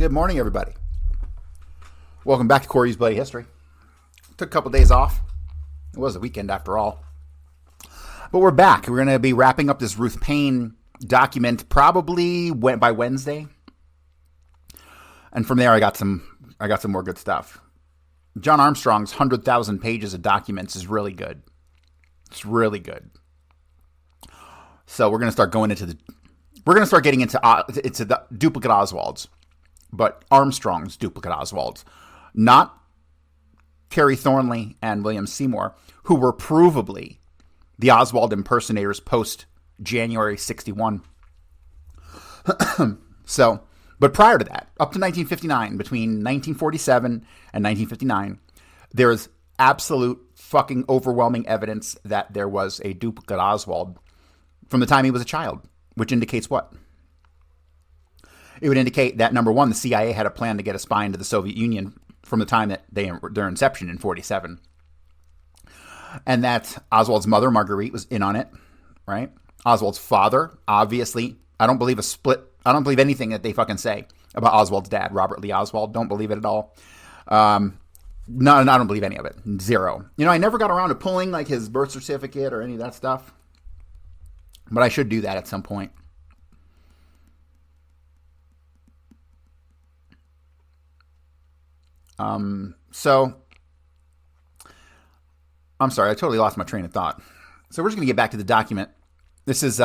Good morning, everybody. Welcome back to Corey's Bloody History. Took a couple days off. It was a weekend after all. But we're back. We're going to be wrapping up this Ruth Paine document probably by Wednesday. And from there, I got some more good stuff. John Armstrong's 100,000 pages of documents is really good. It's really good. So we're going to start getting into the duplicate Oswalds, but Armstrong's duplicate Oswalds, not Kerry Thornley and William Seymour, who were provably the Oswald impersonators post January 61. But prior to that, up to 1959, between 1947 and 1959, there is absolute fucking overwhelming evidence that there was a duplicate Oswald from the time he was a child, which indicates what? It would indicate that, number one, the CIA had a plan to get a spy into the Soviet Union from the time that their inception in 47. And that Oswald's mother, Marguerite, was in on it, right? Oswald's father, obviously, I don't believe anything that they fucking say about Oswald's dad, Robert Lee Oswald. Don't believe it at all. No, I don't believe any of it. Zero. I never got around to pulling like his birth certificate or any of that stuff. But I should do that at some point. So, I'm sorry, I totally lost my train of thought. So we're just going to get back to the document. This is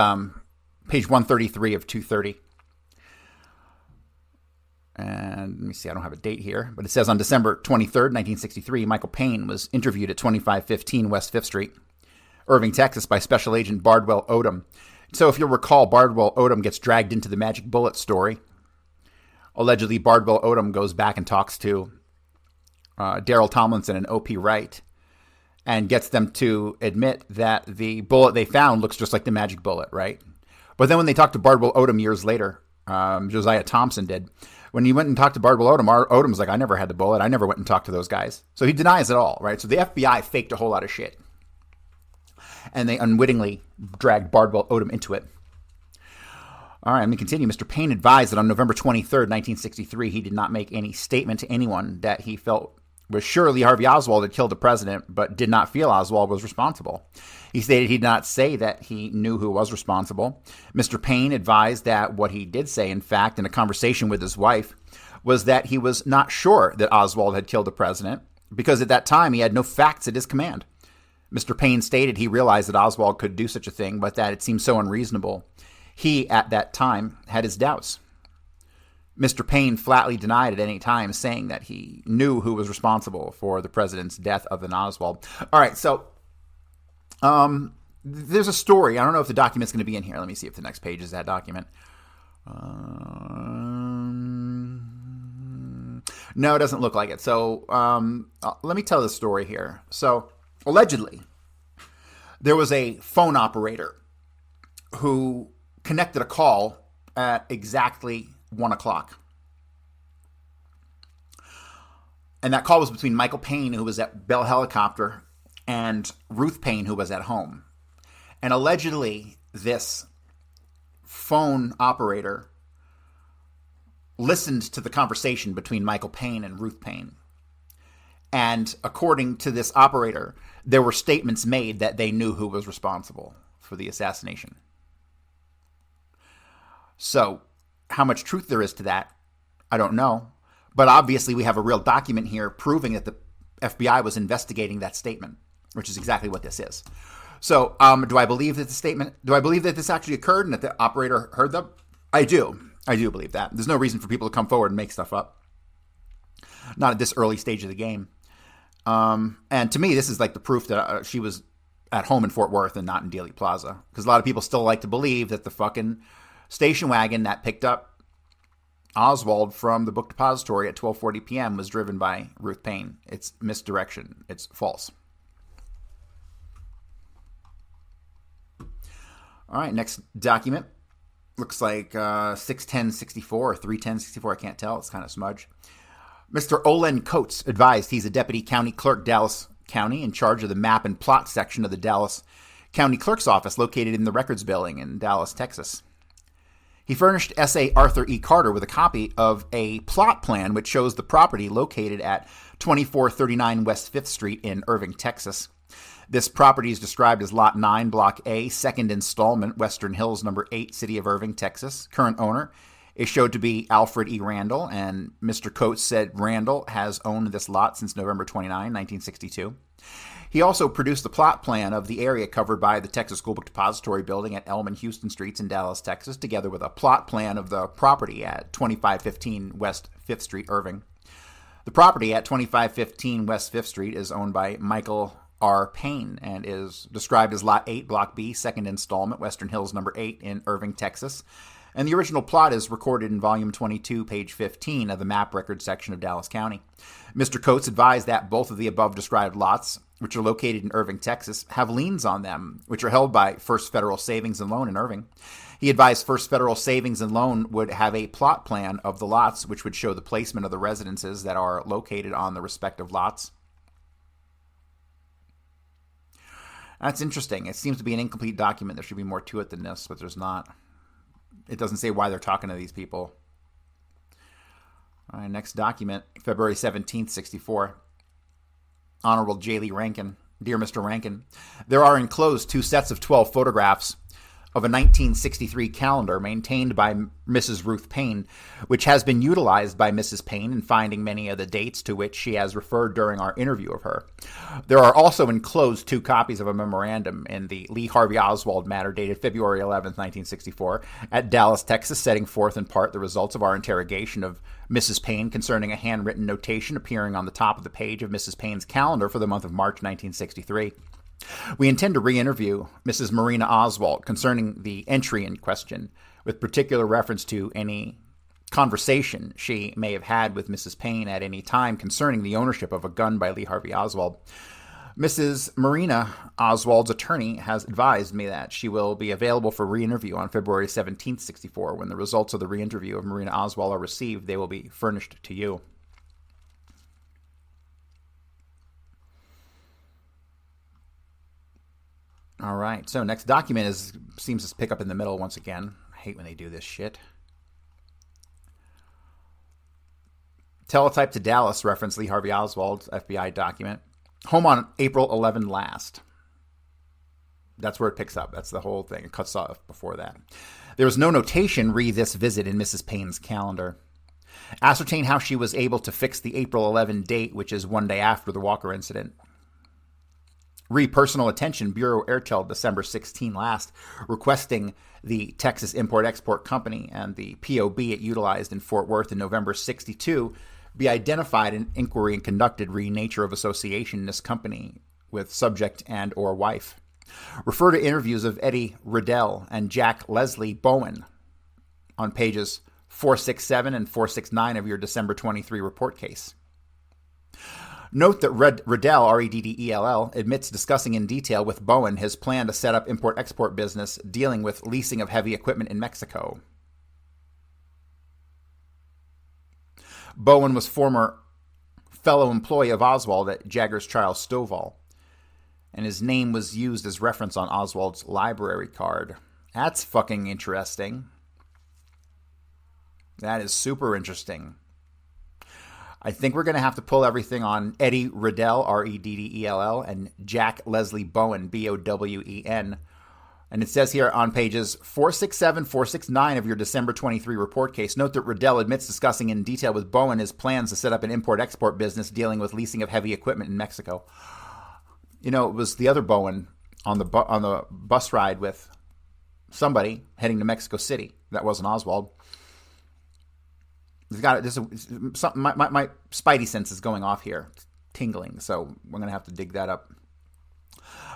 page 133 of 230. And let me see, I don't have a date here, but it says on December 23rd, 1963, Michael Paine was interviewed at 2515 West 5th Street, Irving, Texas, by Special Agent Bardwell Odom. So if you'll recall, Bardwell Odom gets dragged into the Magic Bullet story. Allegedly, Bardwell Odom goes back and talks to Daryl Tomlinson and O.P. Wright and gets them to admit that the bullet they found looks just like the magic bullet, right? But then when they talked to Bardwell Odom years later, Josiah Thompson did, when he went and talked to Bardwell Odom, Odom's like, I never had the bullet. I never went and talked to those guys. So he denies it all, right? So the FBI faked a whole lot of shit. And they unwittingly dragged Bardwell Odom into it. All right, let me continue. Mr. Paine advised that on November 23rd, 1963, he did not make any statement to anyone that he felt was sure Lee Harvey Oswald had killed the president, but did not feel Oswald was responsible. He stated he did not say that he knew who was responsible. Mr. Paine advised that what he did say, in fact, in a conversation with his wife, was that he was not sure that Oswald had killed the president because at that time he had no facts at his command. Mr. Paine stated he realized that Oswald could do such a thing, but that it seemed so unreasonable. He, at that time, had his doubts. Mr. Paine flatly denied at any time saying that he knew who was responsible for the president's death other than Oswald. All right, so there's a story. I don't know if the document's going to be in here. Let me see if the next page is that document. No, it doesn't look like it. So let me tell the story here. So allegedly, there was a phone operator who connected a call at exactly 1 o'clock. And that call was between Michael Paine, who was at Bell Helicopter, and Ruth Paine, who was at home. And allegedly, this phone operator listened to the conversation between Michael Paine and Ruth Paine. And according to this operator, there were statements made that they knew who was responsible for the assassination. So, how much truth there is to that, I don't know. But obviously we have a real document here proving that the FBI was investigating that statement, which is exactly what this is. So do I believe that this actually occurred and that the operator heard them? I do believe that. There's no reason for people to come forward and make stuff up. Not at this early stage of the game. And to me, this is like the proof that she was at home in Fort Worth and not in Dealey Plaza. Because a lot of people still like to believe that the fucking station wagon that picked up Oswald from the book depository at 12:40 p.m. was driven by Ruth Paine. It's misdirection. It's false. All right, next document. Looks like 61064 or 31064. I can't tell. It's kind of smudge. Mr. Olen Coates advised he's a deputy county clerk, Dallas County, in charge of the map and plot section of the Dallas County Clerk's Office located in the Records Building in Dallas, Texas. He furnished S.A. Arthur E. Carter with a copy of a plot plan which shows the property located at 2439 West 5th Street in Irving, Texas. This property is described as Lot 9, Block A, second installment, Western Hills, number 8, City of Irving, Texas. Current owner is showed to be Alfred E. Randall, and Mr. Coates said Randall has owned this lot since November 29, 1962. He also produced the plot plan of the area covered by the Texas School Book Depository building at Elm and Houston Streets in Dallas, Texas, together with a plot plan of the property at 2515 West 5th Street, Irving. The property at 2515 West 5th Street is owned by Michael R. Paine and is described as Lot 8, Block B, second installment, Western Hills, number 8 in Irving, Texas. And the original plot is recorded in Volume 22, page 15 of the map record section of Dallas County. Mr. Coates advised that both of the above described lots, which are located in Irving, Texas, have liens on them, which are held by First Federal Savings and Loan in Irving. He advised First Federal Savings and Loan would have a plot plan of the lots, which would show the placement of the residences that are located on the respective lots. That's interesting. It seems to be an incomplete document. There should be more to it than this, but there's not. It doesn't say why they're talking to these people. All right, next document, February 17th, 64. Honorable J. Lee Rankin. Dear Mr. Rankin, there are enclosed 2 sets of 12 photographs of a 1963 calendar maintained by Mrs. Ruth Paine, which has been utilized by Mrs. Paine in finding many of the dates to which she has referred during our interview of her. There are also enclosed 2 copies of a memorandum in the Lee Harvey Oswald matter dated February 11th, 1964, at Dallas, Texas, setting forth in part the results of our interrogation of Mrs. Paine concerning a handwritten notation appearing on the top of the page of Mrs. Paine's calendar for the month of March 1963. We intend to re-interview Mrs. Marina Oswald concerning the entry in question, with particular reference to any conversation she may have had with Mrs. Paine at any time concerning the ownership of a gun by Lee Harvey Oswald. Mrs. Marina Oswald's attorney has advised me that she will be available for re-interview on February 17th, 64. When the results of the re-interview of Marina Oswald are received, they will be furnished to you. All right, so next document seems to pick up in the middle once again. I hate when they do this shit. Teletype to Dallas, reference Lee Harvey Oswald's FBI document. Home on April 11 last. That's where it picks up. That's the whole thing. It cuts off before that. There is no notation re this visit in Mrs. Paine's calendar. Ascertain how she was able to fix the April 11 date, which is one day after the Walker incident. Personal attention, Bureau Airtel, December 16 last, requesting the Texas Import-Export Company and the POB it utilized in Fort Worth in November 62 be identified in inquiry and conducted nature of association in this company with subject and or wife. Refer to interviews of Eddie Riddell and Jack Leslie Bowen on pages 467 and 469 of your December 23 report case. Note that Riddell, R-E-D-D-E-L-L, admits discussing in detail with Bowen his plan to set up import-export business dealing with leasing of heavy equipment in Mexico. Bowen was former fellow employee of Oswald at Jaggers Charles Stovall, and his name was used as reference on Oswald's library card. That's fucking interesting. That is super interesting. I think we're going to have to pull everything on Eddie Riddell, R-E-D-D-E-L-L, and Jack Leslie Bowen, B-O-W-E-N. And it says here on pages 467, 469 of your December 23 report case, note that Riddell admits discussing in detail with Bowen his plans to set up an import-export business dealing with leasing of heavy equipment in Mexico. You know, it was the other Bowen on the bus ride with somebody heading to Mexico City. That wasn't Oswald. He's got my spidey sense is going off here, it's tingling. So we're gonna have to dig that up.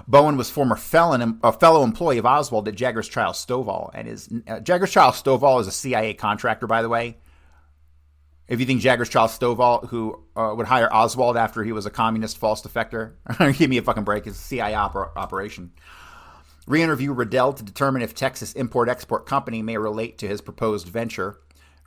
Bowen was a fellow employee of Oswald at Jaggers Charles Stovall, and Jaggers Charles Stovall is a CIA contractor, by the way. If you think Jaggers Charles Stovall, who would hire Oswald after he was a communist false defector, give me a fucking break. It's a CIA operation. Re-interview Riddell to determine if Texas Import-Export Company may relate to his proposed venture.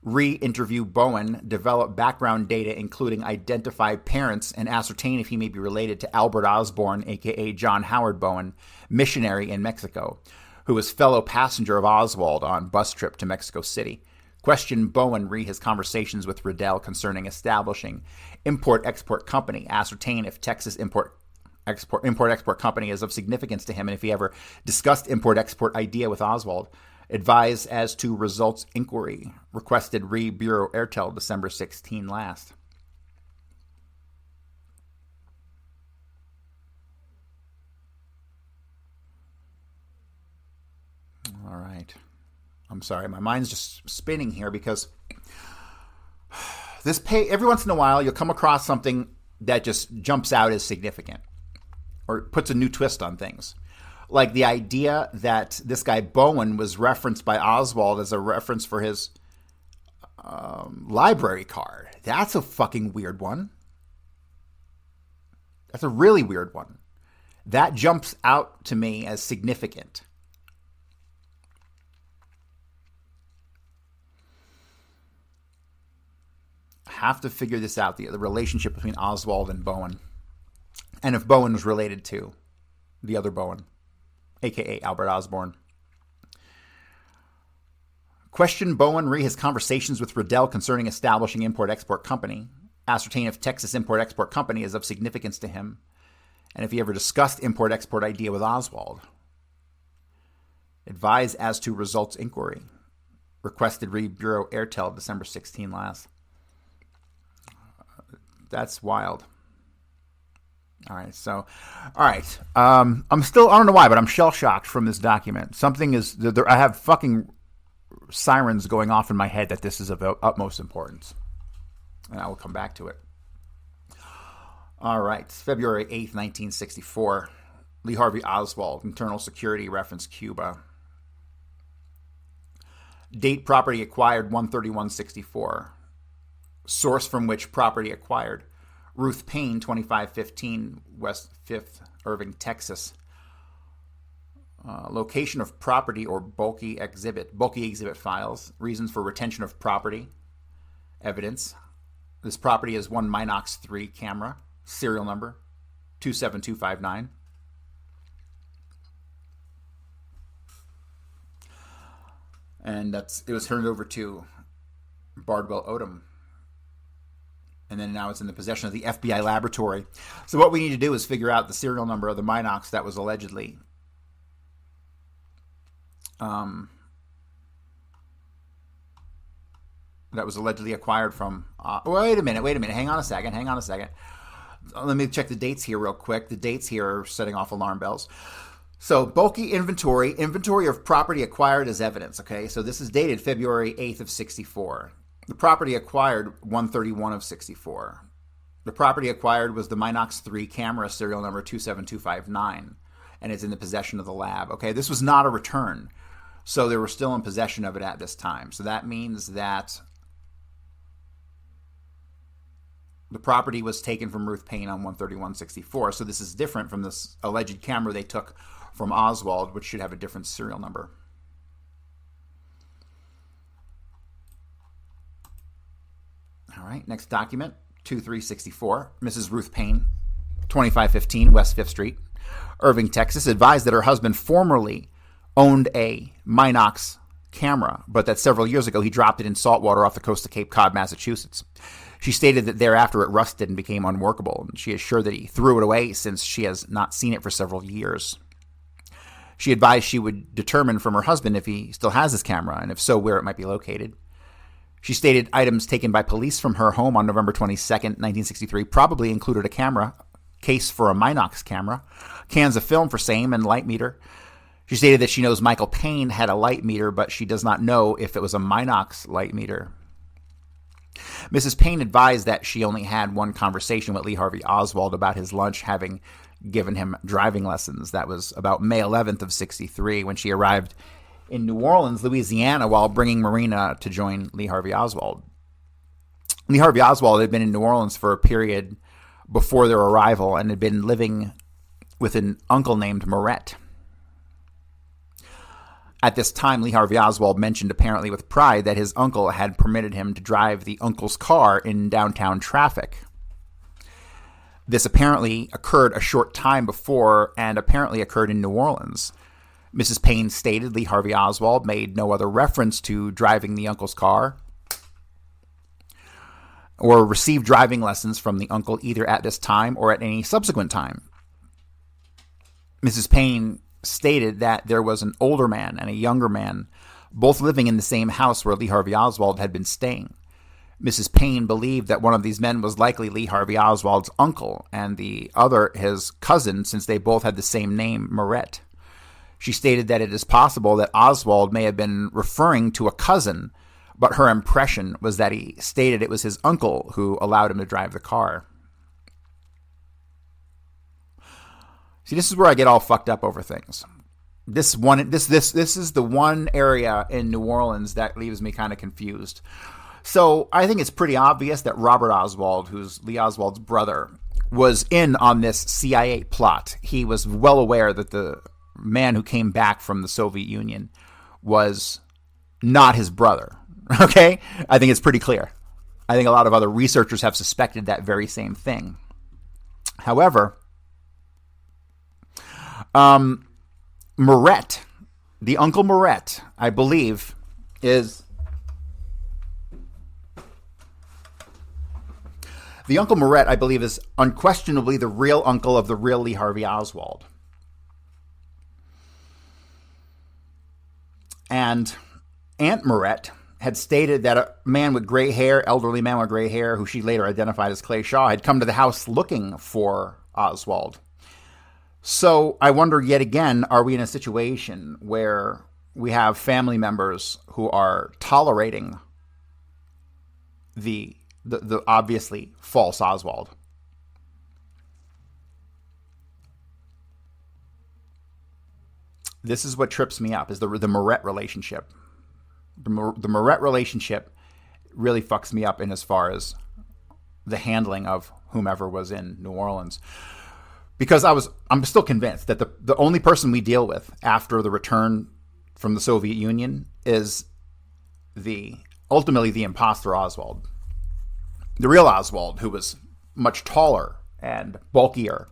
Re-interview Bowen, develop background data including identify parents and ascertain if he may be related to Albert Osborne, a.k.a. John Howard Bowen, missionary in Mexico. who was fellow passenger of Oswald on bus trip to Mexico City, questioned Bowen re his conversations with Riddell concerning establishing import-export company, ascertain if Texas import-export company is of significance to him, and if he ever discussed import-export idea with Oswald, advised as to results inquiry, requested re Bureau Airtel December 16 last. All right. I'm sorry, my mind's just spinning here because every once in a while you'll come across something that just jumps out as significant or puts a new twist on things. Like the idea that this guy Bowen was referenced by Oswald as a reference for his library card. That's a fucking weird one. That's a really weird one. That jumps out to me as significant. Have to figure this out, the relationship between Oswald and Bowen, and if Bowen was related to the other Bowen, a.k.a. Albert Osborne. Question Bowen re his conversations with Riddell concerning establishing import-export company, ascertain if Texas import-export company is of significance to him, and if he ever discussed import-export idea with Oswald. Advise as to results inquiry. Requested re Bureau Airtel December 16 last. That's wild. All right. I'm still, I don't know why, but I'm shell-shocked from this document. Something is, I have fucking sirens going off in my head that this is of utmost importance. And I will come back to it. All right. February 8th, 1964. Lee Harvey Oswald, Internal Security, reference Cuba. Date property acquired 13164. Source from which property acquired. Ruth Paine, 2515 West 5th, Irving, Texas. Location of property or bulky exhibit files. Reasons for retention of property. Evidence. This property is one Minox 3 camera. Serial number 27259. And it was turned over to Bardwell Odom. And then now it's in the possession of the FBI laboratory. So what we need to do is figure out the serial number of the Minox that was allegedly acquired from... Wait a minute. Hang on a second. Let me check the dates here real quick. The dates here are setting off alarm bells. So bulky inventory of property acquired as evidence. Okay, so this is dated February 8th of 64. The property acquired 131 of 64. The property acquired was the Minox 3 camera, serial number 27259, and it's in the possession of the lab. Okay, this was not a return, so they were still in possession of it at this time. So that means that the property was taken from Ruth Paine on 13164. So this is different from this alleged camera they took from Oswald, which should have a different serial number. All right, next document, 2364. Mrs. Ruth Paine, 2515 West 5th Street, Irving, Texas, advised that her husband formerly owned a Minox camera, but that several years ago he dropped it in saltwater off the coast of Cape Cod, Massachusetts. She stated that thereafter it rusted and became unworkable, and she is sure that he threw it away since she has not seen it for several years. She advised she would determine from her husband if he still has his camera, and if so, where it might be located. She stated items taken by police from her home on November 22nd, 1963 probably included a camera, case for a Minox camera, cans of film for same, and light meter. She stated that she knows Michael Paine had a light meter, but she does not know if it was a Minox light meter. Mrs. Paine advised that she only had one conversation with Lee Harvey Oswald about his lunch having given him driving lessons. That was about May 11th of 63 when she arrived in New Orleans, Louisiana, while bringing Marina to join Lee Harvey Oswald. Lee Harvey Oswald had been in New Orleans for a period before their arrival and had been living with an uncle named Moret. At this time, Lee Harvey Oswald mentioned apparently with pride that his uncle had permitted him to drive the uncle's car in downtown traffic. This apparently occurred a short time before and apparently occurred in New Orleans. Mrs. Paine stated Lee Harvey Oswald made no other reference to driving the uncle's car or received driving lessons from the uncle either at this time or at any subsequent time. Mrs. Paine stated that there was an older man and a younger man, both living in the same house where Lee Harvey Oswald had been staying. Mrs. Paine believed that one of these men was likely Lee Harvey Oswald's uncle and the other his cousin, since they both had the same name, Moret. She stated that it is possible that Oswald may have been referring to a cousin, but her impression was that he stated it was his uncle who allowed him to drive the car. See, this is where I get all fucked up over things. This is the one area in New Orleans that leaves me kind of confused. So I think it's pretty obvious that Robert Oswald, who's Lee Oswald's brother, was in on this CIA plot. He was well aware that the man who came back from the Soviet Union was not his brother. Okay? I think it's pretty clear. I think a lot of other researchers have suspected that very same thing. However, Moret, the Uncle Moret, I believe, is... The Uncle Moret, I believe, is unquestionably the real uncle of the real Lee Harvey Oswald. And Aunt Moret had stated that a man with gray hair, elderly man with gray hair, who she later identified as Clay Shaw, had come to the house looking for Oswald. So I wonder yet again, are we in a situation where we have family members who are tolerating the obviously false Oswald? This is what trips me up, is the Moret relationship. The Moret relationship really fucks me up in as far as the handling of whomever was in New Orleans. Because I'm still convinced that the only person we deal with after the return from the Soviet Union is ultimately the imposter Oswald. The real Oswald, who was much taller and bulkier,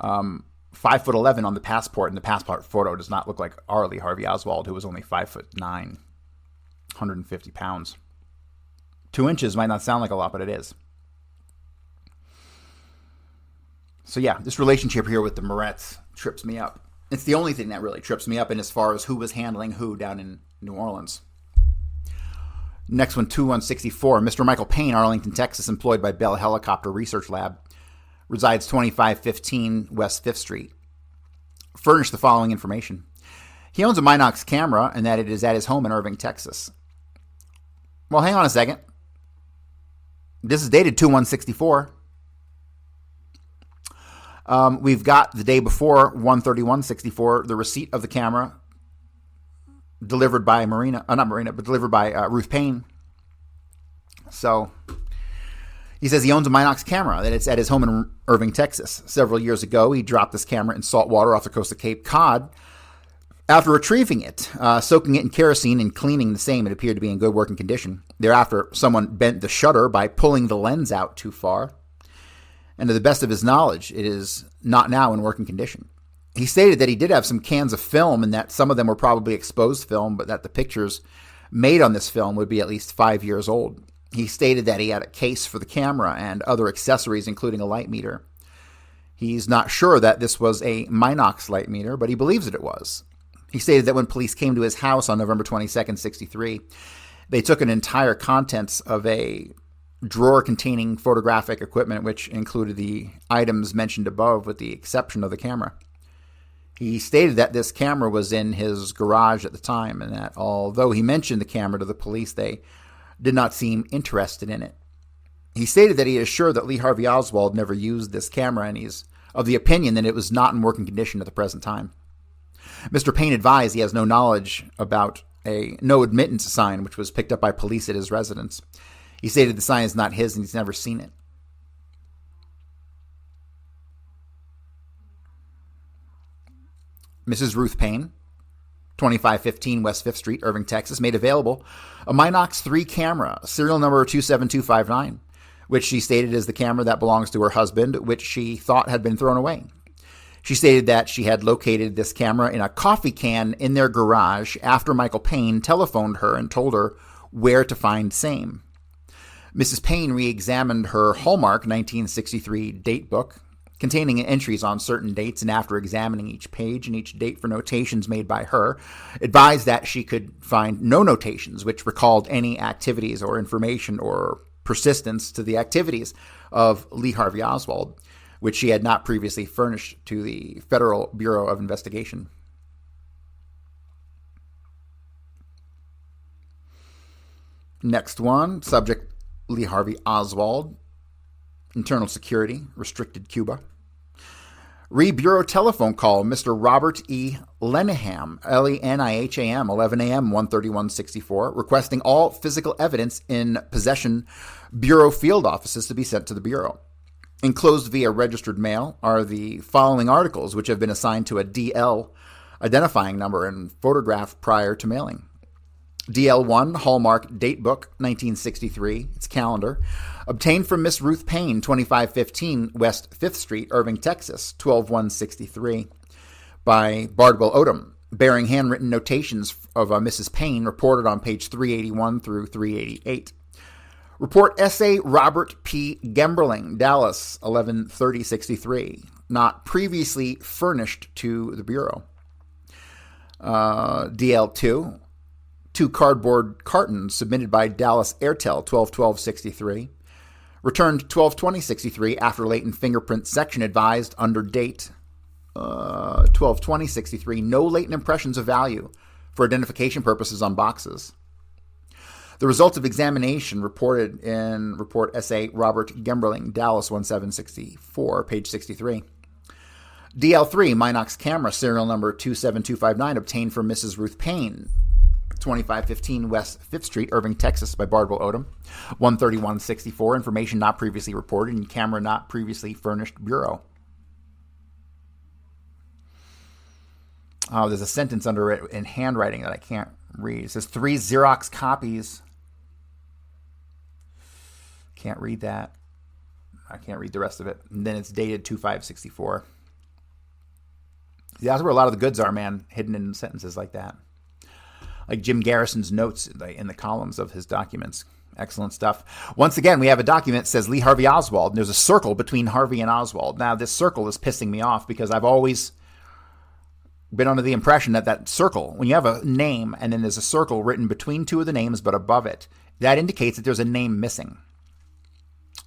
5'11" on the passport, and the passport photo does not look like our Lee Harvey Oswald, who was only 5'9", 150 pounds. 2 inches might not sound like a lot, but it is. So yeah, this relationship here with the Morets trips me up. It's the only thing that really trips me up in as far as who was handling who down in New Orleans. Next one, 2164. Mr. Michael Paine, Arlington, Texas, employed by Bell Helicopter Research Lab, resides 2515 West 5th Street. Furnished the following information. He owns a Minox camera and that it is at his home in Irving, Texas. Well, hang on a second. This is dated 2164. We've got the day before 13164, the receipt of the camera delivered by delivered by Ruth Paine. So he says he owns a Minox camera, that it's at his home in Irving, Texas. Several years ago, he dropped this camera in salt water off the coast of Cape Cod. After retrieving it, soaking it in kerosene and cleaning the same, it appeared to be in good working condition. Thereafter, someone bent the shutter by pulling the lens out too far. And to the best of his knowledge, it is not now in working condition. He stated that he did have some cans of film and that some of them were probably exposed film, but that the pictures made on this film would be at least 5 years old. He stated that he had a case for the camera and other accessories, including a light meter. He's not sure that this was a Minox light meter, but he believes that it was. He stated that when police came to his house on November 22nd, 63, they took an entire contents of a drawer containing photographic equipment, which included the items mentioned above with the exception of the camera. He stated that this camera was in his garage at the time and that although he mentioned the camera to the police, they did not seem interested in it. He stated that he is sure that Lee Harvey Oswald never used this camera and he's of the opinion that it was not in working condition at the present time. Mr. Paine advised he has no knowledge about a no admittance sign which was picked up by police at his residence. He stated the sign is not his and he's never seen it. Mrs. Ruth Paine, 2515 West 5th Street, Irving, Texas, made available a Minox 3 camera, serial number 27259, which she stated is the camera that belongs to her husband, which she thought had been thrown away. She stated that she had located this camera in a coffee can in their garage after Michael Paine telephoned her and told her where to find same. Mrs. Paine re-examined her Hallmark 1963 date book, containing entries on certain dates, and after examining each page and each date for notations made by her, advised that she could find no notations which recalled any activities or information or persistence to the activities of Lee Harvey Oswald, which she had not previously furnished to the Federal Bureau of Investigation. Next one, subject Lee Harvey Oswald, Internal Security, Restricted Cuba. Re-Bureau telephone call, Mr. Robert E. Leniham, Leniham, 11 a.m., 13164, requesting all physical evidence in possession Bureau field offices to be sent to the Bureau. Enclosed via registered mail are the following articles, which have been assigned to a DL identifying number and photographed prior to mailing. DL1, Hallmark Date Book, 1963, its calendar, obtained from Miss Ruth Paine, 2515 West 5th Street, Irving, Texas, 12163, by Bardwell Odom, bearing handwritten notations of Mrs. Paine reported on page 381 through 388. Report Essay Robert P. Gemberling, Dallas, 113063, not previously furnished to the Bureau. DL2, 2 cardboard cartons submitted by Dallas Airtel, 121263. Returned 122063 after latent fingerprint section advised under date 122063. No latent impressions of value for identification purposes on boxes. The results of examination reported in Report Essay Robert Gemberling, Dallas 1764, page 63. DL3, Minox camera, serial number 27259, obtained from Mrs. Ruth Paine, 2515 West 5th Street, Irving, Texas, by Bardwell Odom, 13164, information not previously reported and camera not previously furnished Bureau. Oh, there's a sentence under it in handwriting that I can't read. It says 3 Xerox copies. Can't read that. I can't read the rest of it. And then it's dated 2564. That's where a lot of the goods are, man, hidden in sentences like that. Like Jim Garrison's notes in the columns of his documents. Excellent stuff. Once again, we have a document that says Lee Harvey Oswald, and there's a circle between Harvey and Oswald. Now, this circle is pissing me off because I've always been under the impression that that circle, when you have a name and then there's a circle written between two of the names but above it, that indicates that there's a name missing.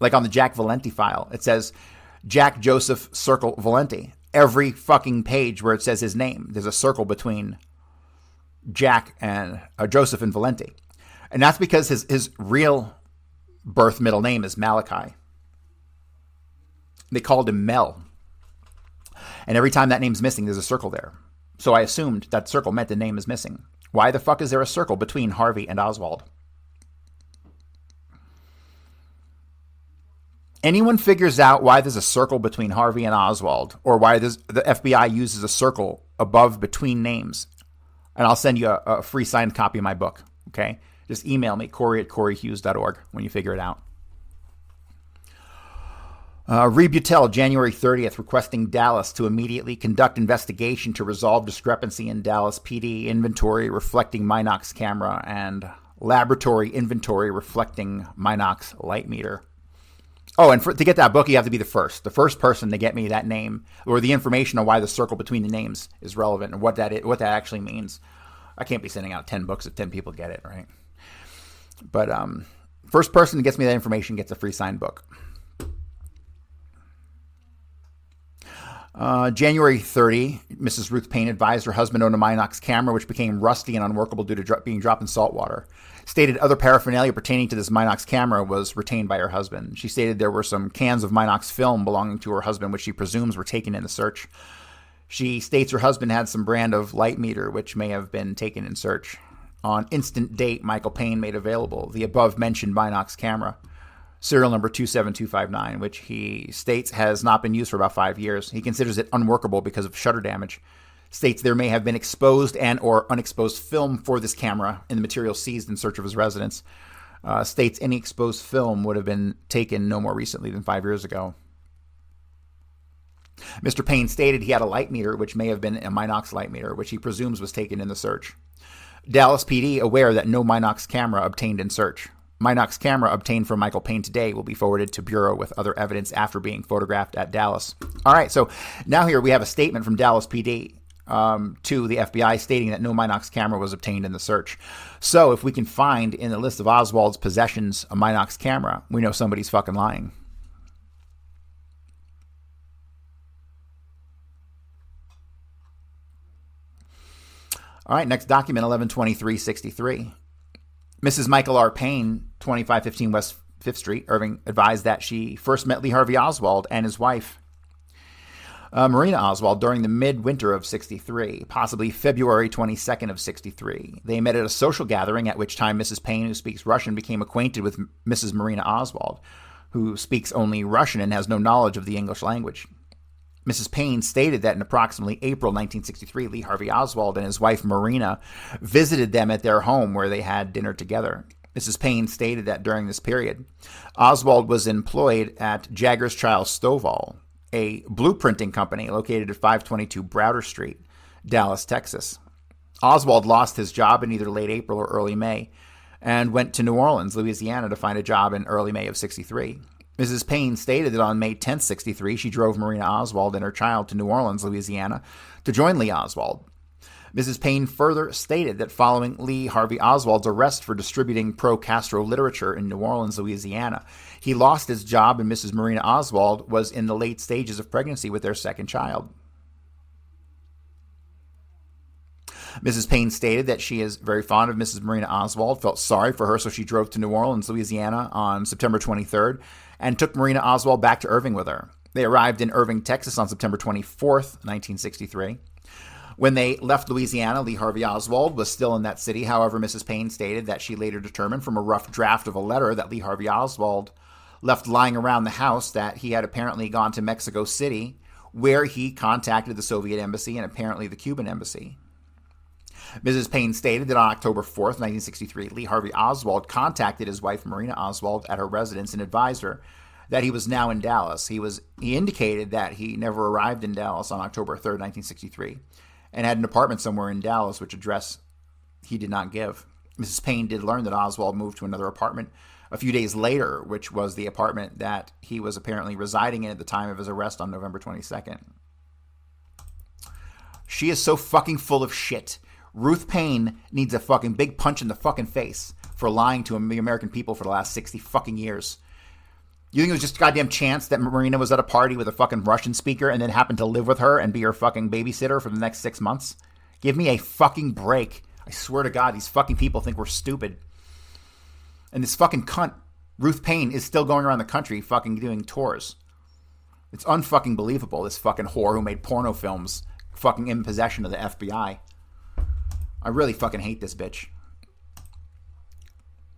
Like on the Jack Valenti file, it says Jack Joseph Circle Valenti. Every fucking page where it says his name, there's a circle between Jack and Joseph and Valenti. And that's because his real birth middle name is Malachi. They called him Mel. And every time that name's missing, there's a circle there. So I assumed that circle meant the name is missing. Why the fuck is there a circle between Harvey and Oswald? Anyone figures out why there's a circle between Harvey and Oswald, or why the FBI uses a circle above between names, and I'll send you a free signed copy of my book, okay? Just email me, Corey@CoreyHughes.org, when you figure it out. Rebutel, January 30th, requesting Dallas to immediately conduct investigation to resolve discrepancy in Dallas PD inventory reflecting Minox camera and laboratory inventory reflecting Minox light meter. Oh, and to get that book, you have to be the first person to get me that name or the information on why the circle between the names is relevant and what that actually means. I can't be sending out 10 books if 10 people get it, right? But first person that gets me that information gets a free signed book. January 30, Mrs. Ruth Paine advised her husband owned a Minox camera which became rusty and unworkable due to being dropped in salt water. Stated other paraphernalia pertaining to this Minox camera was retained by her husband. She stated there were some cans of Minox film belonging to her husband, which she presumes were taken in the search. She states her husband had some brand of light meter, which may have been taken in search. On instant date, Michael Paine made available the above-mentioned Minox camera, serial number 27259, which he states has not been used for about 5 years. He considers it unworkable because of shutter damage. States there may have been exposed and or unexposed film for this camera in the material seized in search of his residence. States any exposed film would have been taken no more recently than 5 years ago. Mr. Paine stated he had a light meter, which may have been a Minox light meter, which he presumes was taken in the search. Dallas PD aware that no Minox camera obtained in search. Minox camera obtained from Michael Paine today will be forwarded to Bureau with other evidence after being photographed at Dallas. All right, so now here we have a statement from Dallas PD to the FBI stating that no Minox camera was obtained in the search. So if we can find in the list of Oswald's possessions a Minox camera, we know somebody's fucking lying. All right, next document, 112363. Mrs. Michael R. Paine, 2515 West 5th Street, Irving, advised that she first met Lee Harvey Oswald and his wife, Marina Oswald, during the midwinter of 63, possibly February 22nd of 63. They met at a social gathering, at which time Mrs. Paine, who speaks Russian, became acquainted with Mrs. Marina Oswald, who speaks only Russian and has no knowledge of the English language. Mrs. Paine stated that in approximately April 1963, Lee Harvey Oswald and his wife Marina visited them at their home where they had dinner together. Mrs. Paine stated that during this period, Oswald was employed at Jaggers Child Stovall, a blueprinting company located at 522 Browder Street, Dallas, Texas. Oswald lost his job in either late April or early May and went to New Orleans, Louisiana to find a job in early May of 63. Mrs. Paine stated that on May 10, 63, she drove Marina Oswald and her child to New Orleans, Louisiana, to join Lee Oswald. Mrs. Paine further stated that following Lee Harvey Oswald's arrest for distributing pro-Castro literature in New Orleans, Louisiana, he lost his job and Mrs. Marina Oswald was in the late stages of pregnancy with their second child. Mrs. Paine stated that she is very fond of Mrs. Marina Oswald, felt sorry for her, so she drove to New Orleans, Louisiana on September 23rd and took Marina Oswald back to Irving with her. They arrived in Irving, Texas on September 24th, 1963. When they left Louisiana, Lee Harvey Oswald was still in that city. However, Mrs. Paine stated that she later determined from a rough draft of a letter that Lee Harvey Oswald left lying around the house that he had apparently gone to Mexico City, where he contacted the Soviet embassy and apparently the Cuban embassy. Mrs. Paine stated that on October 4th, 1963, Lee Harvey Oswald contacted his wife Marina Oswald at her residence and advised her that he was now in Dallas. He indicated that he never arrived in Dallas on October 3rd, 1963, and had an apartment somewhere in Dallas, which address he did not give. Mrs. Paine did learn that Oswald moved to another apartment a few days later, which was the apartment that he was apparently residing in at the time of his arrest on November 22nd. She is so fucking full of shit. Ruth Paine needs a fucking big punch in the fucking face for lying to the American people for the last 60 fucking years. You think it was just a goddamn chance that Marina was at a party with a fucking Russian speaker and then happened to live with her and be her fucking babysitter for the next 6 months? Give me a fucking break. I swear to God, these fucking people think we're stupid. And this fucking cunt, Ruth Paine, is still going around the country fucking doing tours. It's unfucking believable, this fucking whore who made porno films fucking in possession of the FBI. I really fucking hate this bitch.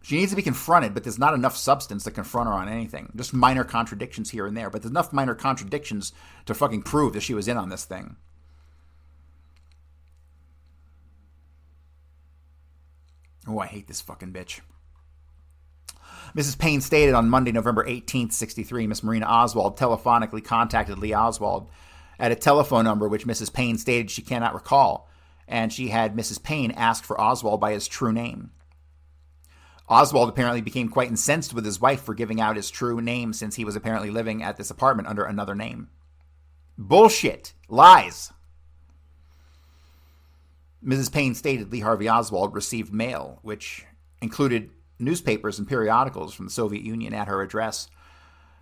She needs to be confronted, but there's not enough substance to confront her on anything. Just minor contradictions here and there, but there's enough minor contradictions to fucking prove that she was in on this thing. Oh, I hate this fucking bitch. Mrs. Paine stated on Monday, November 18th, 63, Miss Marina Oswald telephonically contacted Lee Oswald at a telephone number which Mrs. Paine stated she cannot recall, and she had Mrs. Paine ask for Oswald by his true name. Oswald apparently became quite incensed with his wife for giving out his true name since he was apparently living at this apartment under another name. Bullshit. Lies. Mrs. Paine stated Lee Harvey Oswald received mail, which included newspapers and periodicals from the Soviet Union at her address.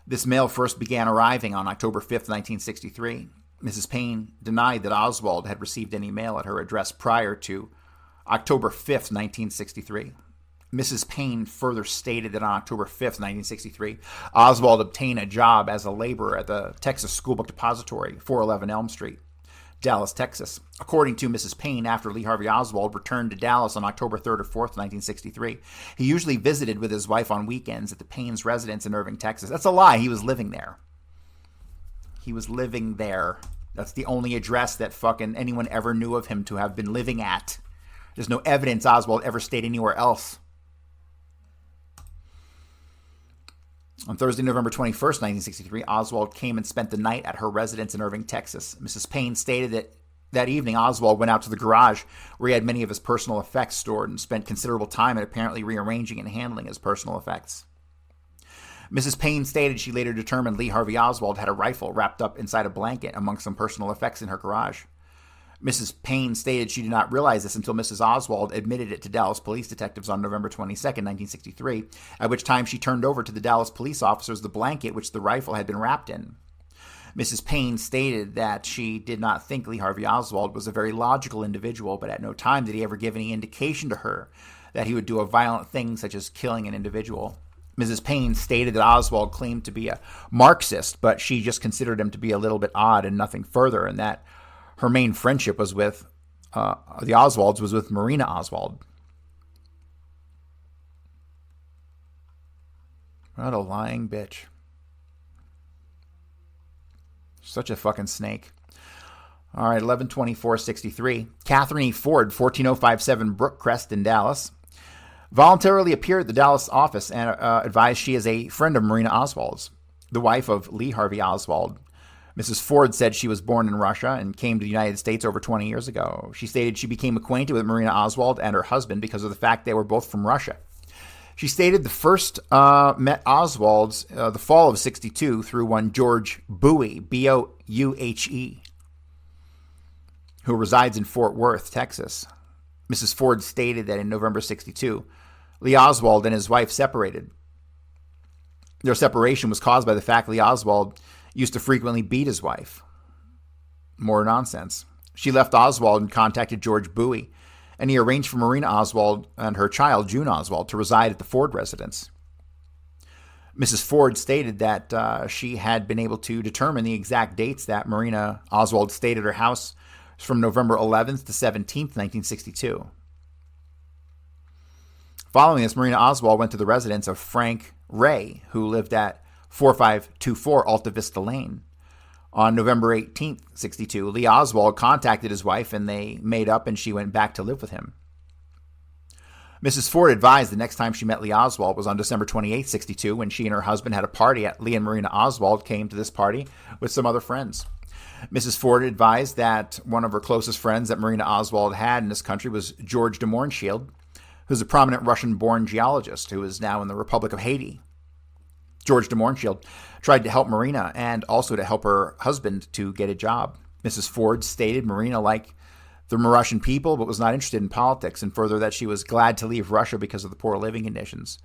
This mail first began arriving on October 5th, 1963. Mrs. Paine denied that Oswald had received any mail at her address prior to October 5th, 1963. Mrs. Paine further stated that on October 5th, 1963, Oswald obtained a job as a laborer at the Texas School Book Depository, 411 Elm Street, Dallas, Texas. According to Mrs. Paine, after Lee Harvey Oswald returned to Dallas on October 3rd or 4th, 1963, he usually visited with his wife on weekends at the Paine's residence in Irving, Texas. That's a lie. He was living there. He was living there. That's the only address that fucking anyone ever knew of him to have been living at. There's no evidence Oswald ever stayed anywhere else. On Thursday, November 21st, 1963, Oswald came and spent the night at her residence in Irving, Texas. Mrs. Paine stated that evening, Oswald went out to the garage where he had many of his personal effects stored and spent considerable time in apparently rearranging and handling his personal effects. Mrs. Paine stated she later determined Lee Harvey Oswald had a rifle wrapped up inside a blanket among some personal effects in her garage. Mrs. Paine stated she did not realize this until Mrs. Oswald admitted it to Dallas police detectives on November 22, 1963, at which time she turned over to the Dallas police officers the blanket which the rifle had been wrapped in. Mrs. Paine stated that she did not think Lee Harvey Oswald was a very logical individual, but at no time did he ever give any indication to her that he would do a violent thing such as killing an individual. Mrs. Paine stated that Oswald claimed to be a Marxist, but she just considered him to be a little bit odd and nothing further, and that her main friendship was with the Oswalds was with Marina Oswald. What a lying bitch. Such a fucking snake. All right, 11/24/63. Catherine E. Ford, 14057 Brook Crest in Dallas, voluntarily appeared at the Dallas office and advised she is a friend of Marina Oswald's, the wife of Lee Harvey Oswald. Mrs. Ford said she was born in Russia and came to the United States over 20 years ago. She stated she became acquainted with Marina Oswald and her husband because of the fact they were both from Russia. She stated the first met Oswald's the fall of 62 through one George Bowie, Bouhe, who resides in Fort Worth, Texas. Mrs. Ford stated that in November 62, Lee Oswald and his wife separated. Their separation was caused by the fact Lee Oswald used to frequently beat his wife. More nonsense. She left Oswald and contacted George Bowie, and he arranged for Marina Oswald and her child, June Oswald, to reside at the Ford residence. Mrs. Ford stated that she had been able to determine the exact dates that Marina Oswald stayed at her house from November 11th to 17th, 1962. Following this, Marina Oswald went to the residence of Frank Ray, who lived at 4524 Alta Vista Lane. On November 18th, 62, Lee Oswald contacted his wife and they made up and she went back to live with him. Mrs. Ford advised the next time she met Lee Oswald was on December 28th, 62, when she and her husband had a party at Lee and Marina Oswald came to this party with some other friends. Mrs. Ford advised that one of her closest friends that Marina Oswald had in this country was George de Mohrenschildt, who's a prominent Russian-born geologist who is now in the Republic of Haiti. George de Mohrenschildt tried to help Marina and also to help her husband to get a job. Mrs. Ford stated Marina liked the Russian people but was not interested in politics, and further that she was glad to leave Russia because of the poor living conditions.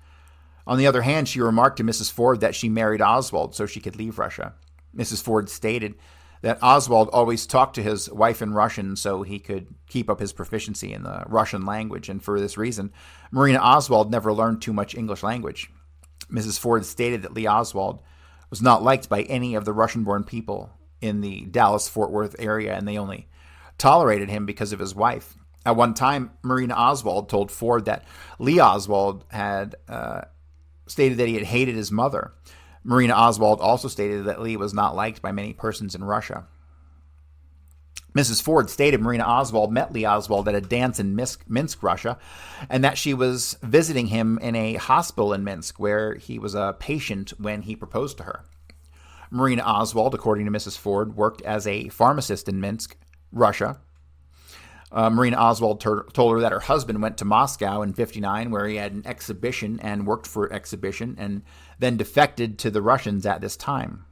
On the other hand, she remarked to Mrs. Ford that she married Oswald so she could leave Russia. Mrs. Ford stated that Oswald always talked to his wife in Russian so he could keep up his proficiency in the Russian language, and for this reason, Marina Oswald never learned too much English language. Mrs. Ford stated that Lee Oswald was not liked by any of the Russian-born people in the Dallas-Fort Worth area, and they only tolerated him because of his wife. At one time, Marina Oswald told Ford that Lee Oswald had stated that he had hated his mother. Marina Oswald also stated that Lee was not liked by many persons in Russia. Mrs. Ford stated Marina Oswald met Lee Oswald at a dance in Minsk, Russia, and that she was visiting him in a hospital in Minsk where he was a patient when he proposed to her. Marina Oswald, according to Mrs. Ford, worked as a pharmacist in Minsk, Russia. Marina Oswald told her that her husband went to Moscow in 1959 where he had an exhibition and worked for an exhibition and then defected to the Russians at this time.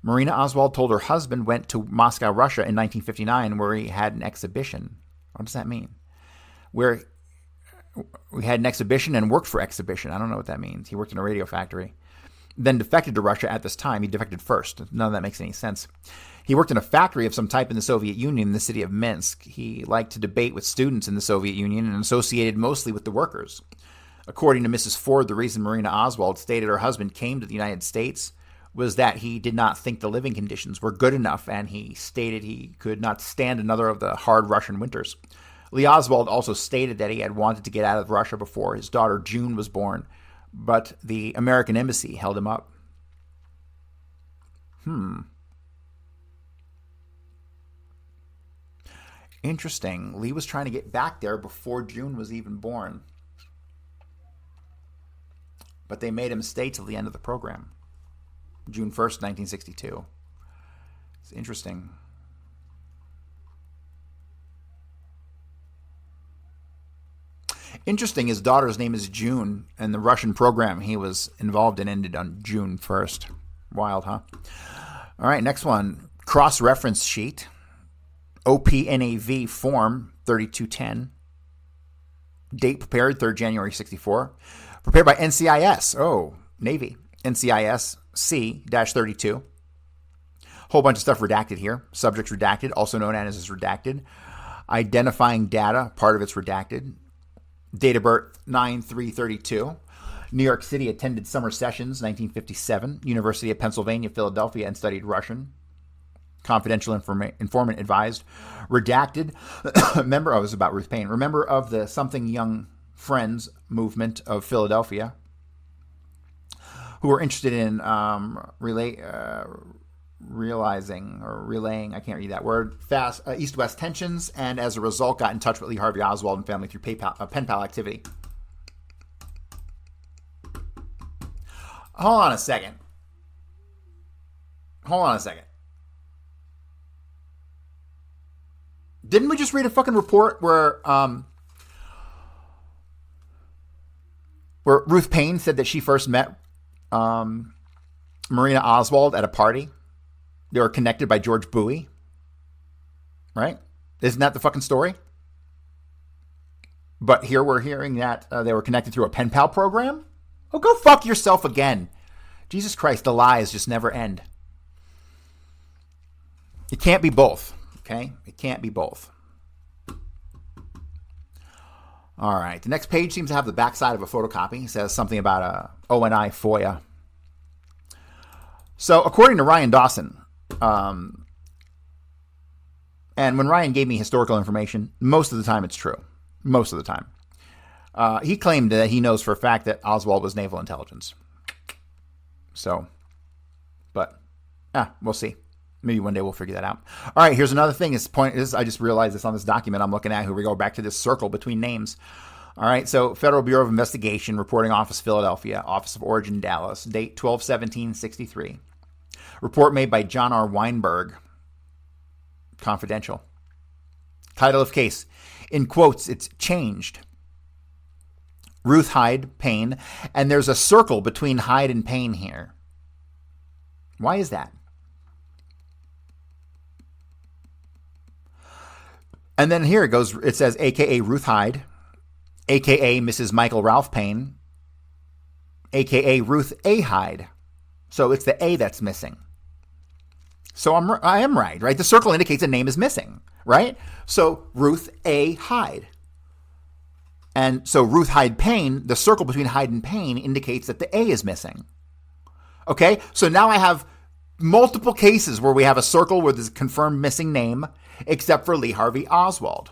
Marina Oswald told her husband went to Moscow, Russia in 1959 where he had an exhibition. What does that mean? Where we had an exhibition and worked for exhibition. I don't know what that means. He worked in a radio factory. Then defected to Russia at this time. He defected first. None of that makes any sense. He worked in a factory of some type in the Soviet Union in the city of Minsk. He liked to debate with students in the Soviet Union and associated mostly with the workers. According to Mrs. Ford, the reason Marina Oswald stated her husband came to the United States was that he did not think the living conditions were good enough, and he stated he could not stand another of the hard Russian winters. Lee Oswald also stated that he had wanted to get out of Russia before his daughter June was born, but the American embassy held him up. Interesting. Lee was trying to get back there before June was even born. But they made him stay till the end of the program. June 1st, 1962. It's interesting. Interesting, his daughter's name is June, and the Russian program he was involved in ended on June 1st. Wild, huh? All right, next one. Cross-reference sheet. OPNAV form 3210. Date prepared 3rd January 64. Prepared by NCIS. Oh, Navy. NCIS C-32. Whole bunch of stuff redacted here. Subjects redacted, also known as redacted. Identifying data, part of it's redacted. Date of birth 9/3/32. New York City, attended summer sessions 1957. University of Pennsylvania, Philadelphia, and studied Russian. Confidential informant advised. Redacted. Member, it was about Ruth Paine. Member of the Something Young Friends movement of Philadelphia, who were interested in relaying, I can't read that word, fast east-west tensions, and as a result got in touch with Lee Harvey Oswald and family through pen pal activity. Hold on a second. Didn't we just read a fucking report where Ruth Paine said that she first met Marina Oswald at a party? They were connected by George Bowie, right? Isn't that the fucking story? But here we're hearing that they were connected through a pen pal program? Oh, go fuck yourself again. Jesus Christ, the lies just never end. It can't be both, okay? It can't be both. All right, the next page seems to have the backside of a photocopy. It says something about a ONI FOIA. So according to Ryan Dawson, and when Ryan gave me historical information, most of the time it's true. Most of the time. He claimed that he knows for a fact that Oswald was naval intelligence. So, but, we'll see. Maybe one day we'll figure that out. All right, here's another thing. I just realized this on this document I'm looking at. Here we go, back to this circle between names. All right, so Federal Bureau of Investigation, Reporting Office, Philadelphia, Office of Origin, Dallas, date 12/17/63. Report made by John R. Weinberg. Confidential. Title of case. In quotes, it's changed. Ruth Hyde Paine, and there's a circle between Hyde and Paine here. Why is that? And then here it goes, it says AKA Ruth Hyde, AKA Mrs. Michael Ralph Paine, AKA Ruth A. Hyde. So it's the A that's missing. So I am right? The circle indicates a name is missing, right? So Ruth A. Hyde. And so Ruth Hyde Paine, the circle between Hyde and Paine indicates that the A is missing. Okay, so now I have multiple cases where we have a circle with this confirmed missing name, except for Lee Harvey Oswald.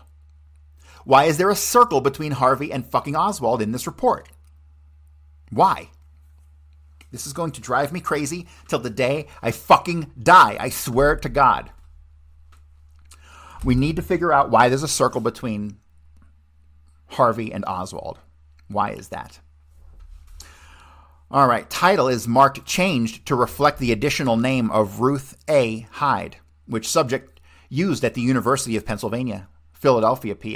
Why is there a circle between Harvey and fucking Oswald in this report? Why? This is going to drive me crazy till the day I fucking die. I swear it to God. We need to figure out why there's a circle between Harvey and Oswald. Why is that? All right. Title is marked changed to reflect the additional name of Ruth A. Hyde, which subject used at the University of Pennsylvania, Philadelphia, PA,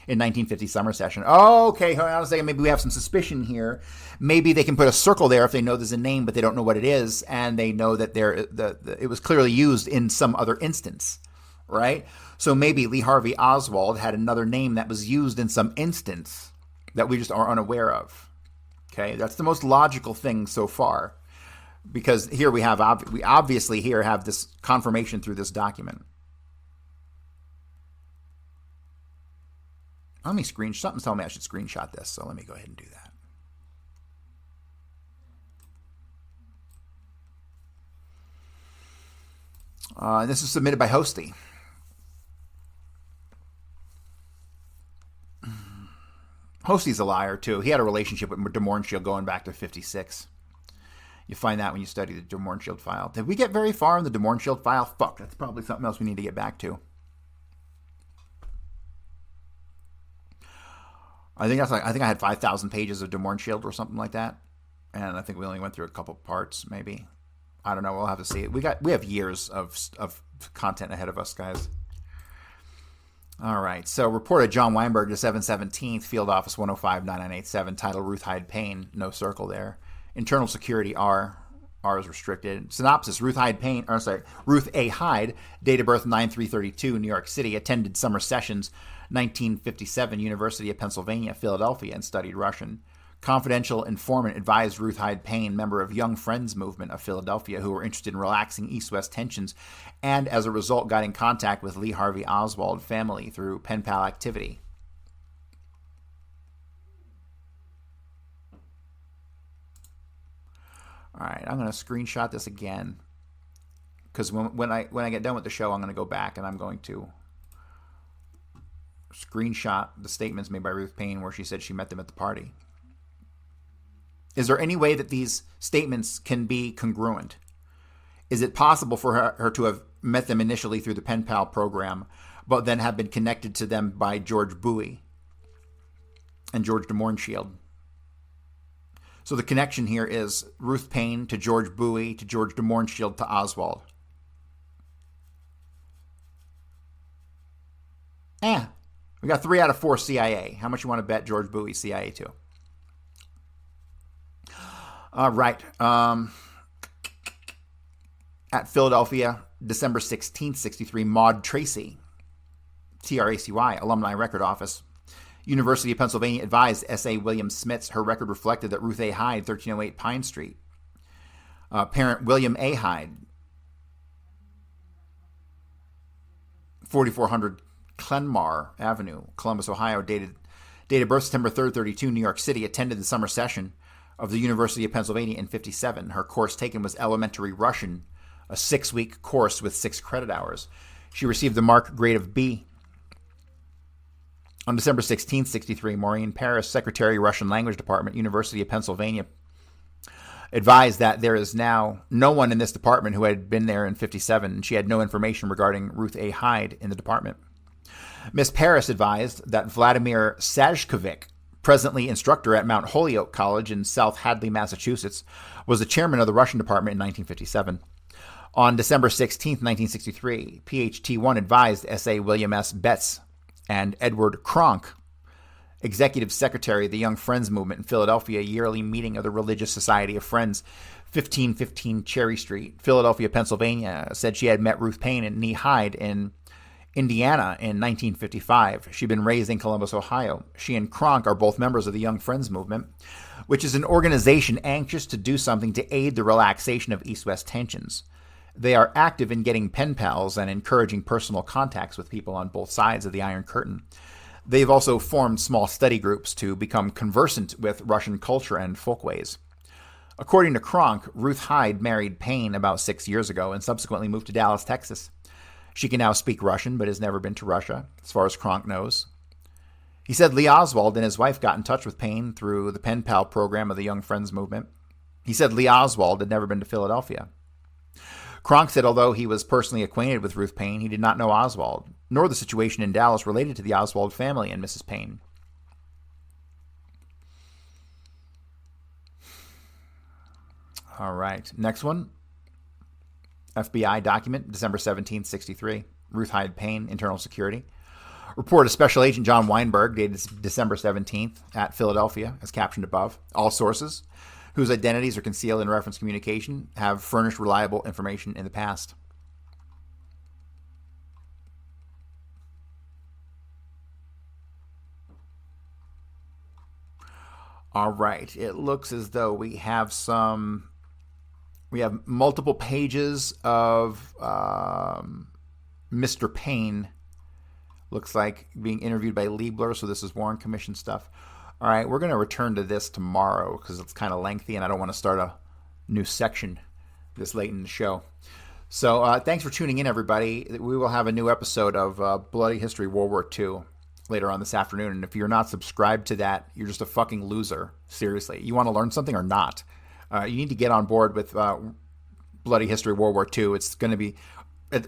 in 1950 summer session. Oh, okay, hold on a second. Maybe we have some suspicion here. Maybe they can put a circle there if they know there's a name, but they don't know what it is, and they know that it was clearly used in some other instance, right? So maybe Lee Harvey Oswald had another name that was used in some instance that we just are unaware of. Okay, that's the most logical thing so far, because here we obviously here have this confirmation through this document. Let me something's telling me I should screenshot this, so let me go ahead and do that. This is submitted by Hosty. Hosty's a liar, too. He had a relationship with de Mohrenschildt going back to 56. You find that when you study the de Mohrenschildt file. Did we get very far in the de Mohrenschildt file? Fuck, that's probably something else we need to get back to. I think I had 5,000 pages of De Mohrenschildt or something like that, and I think we only went through a couple parts, maybe. I don't know. We'll have to see. We have years of content ahead of us, guys. All right. So reported John Weinberg to 717th, Field Office 105-9987, title Ruth Hyde Paine, no circle there. Internal security R is restricted. Synopsis: Ruth A. Hyde, date of birth 9/3/32, New York City, attended summer sessions 1957, University of Pennsylvania, Philadelphia, and studied Russian. Confidential informant advised Ruth Hyde Paine, member of Young Friends Movement of Philadelphia, who were interested in relaxing East-West tensions, and as a result got in contact with Lee Harvey Oswald family through pen pal activity. All right, I'm going to screenshot this again because when I get done with the show, I'm going to go back and I'm going to screenshot the statements made by Ruth Paine where she said she met them at the party. Is there any way that these statements can be congruent? Is it possible for her to have met them initially through the pen pal program, but then have been connected to them by George Bowie and George de Mohrenschildt? So the connection here is Ruth Paine to George Bowie to George de Mohrenschildt to Oswald. We got 3 out of 4 CIA. How much you want to bet George Bowie CIA to? All right. At Philadelphia, December 16th, 63, Maud Tracy, TRACY, Alumni Record Office. University of Pennsylvania advised S.A. William Smits her record reflected that Ruth A. Hyde, 1308 Pine Street. Parent William A. Hyde, 4400 Clenmar Avenue, Columbus, Ohio, dated of birth September 3rd, 32, New York City, attended the summer session of the University of Pennsylvania in 57. Her course taken was elementary Russian, a 6-week course with 6 credit hours. She received the mark grade of B. On December 16, 63, Maureen Paris, Secretary, Russian Language Department, University of Pennsylvania, advised that there is now no one in this department who had been there in 57, and she had no information regarding Ruth A. Hyde in the department. Miss Paris advised that Vladimir Sajkovic, presently instructor at Mount Holyoke College in South Hadley, Massachusetts, was the chairman of the Russian department in 1957. On December 16, 1963, PHT-1 advised S.A. William S. Betts and Edward Kronk, Executive Secretary of the Young Friends Movement in Philadelphia, yearly meeting of the Religious Society of Friends, 1515 Cherry Street, Philadelphia, Pennsylvania, said she had met Ruth Paine and Nee Hyde in Indiana in 1955. She'd been raised in Columbus, Ohio. She and Kronk are both members of the Young Friends Movement, which is an organization anxious to do something to aid the relaxation of East-West tensions. They are active in getting pen pals and encouraging personal contacts with people on both sides of the Iron Curtain. They've also formed small study groups to become conversant with Russian culture and folkways. According to Kronk, Ruth Hyde married Paine about 6 years ago and subsequently moved to Dallas, Texas. She can now speak Russian, but has never been to Russia, as far as Kronk knows. He said Lee Oswald and his wife got in touch with Paine through the pen pal program of the Young Friends Movement. He said Lee Oswald had never been to Philadelphia. Kronk said although he was personally acquainted with Ruth Paine, he did not know Oswald, nor the situation in Dallas related to the Oswald family and Mrs. Paine. All right, next one. FBI document, December 17th, 63. Ruth Hyde Paine, Internal Security. Report of Special Agent John Weinberg, dated December 17th, at Philadelphia, as captioned above. All sources whose identities are concealed in reference communication have furnished reliable information in the past. All right, it looks as though we have multiple pages of Mr. Paine, looks like, being interviewed by Liebler, so this is Warren Commission stuff. All right, we're going to return to this tomorrow because it's kind of lengthy and I don't want to start a new section this late in the show. So thanks for tuning in, everybody. We will have a new episode of Bloody History World War II later on this afternoon, and if you're not subscribed to that, you're just a fucking loser. Seriously. You want to learn something or not? You need to get on board with Bloody History World War II. It's going to be,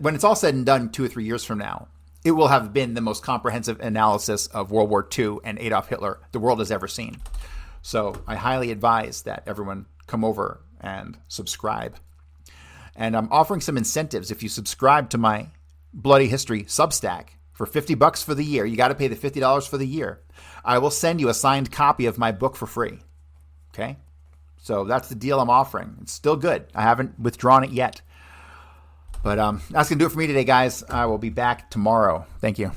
when it's all said and done 2 or 3 years from now, it will have been the most comprehensive analysis of World War II and Adolf Hitler the world has ever seen. So I highly advise that everyone come over and subscribe. And I'm offering some incentives. If you subscribe to my Bloody History Substack for $50 for the year, you got to pay the $50 for the year, I will send you a signed copy of my book for free. Okay? So that's the deal I'm offering. It's still good. I haven't withdrawn it yet. But that's going to do it for me today, guys. I will be back tomorrow. Thank you.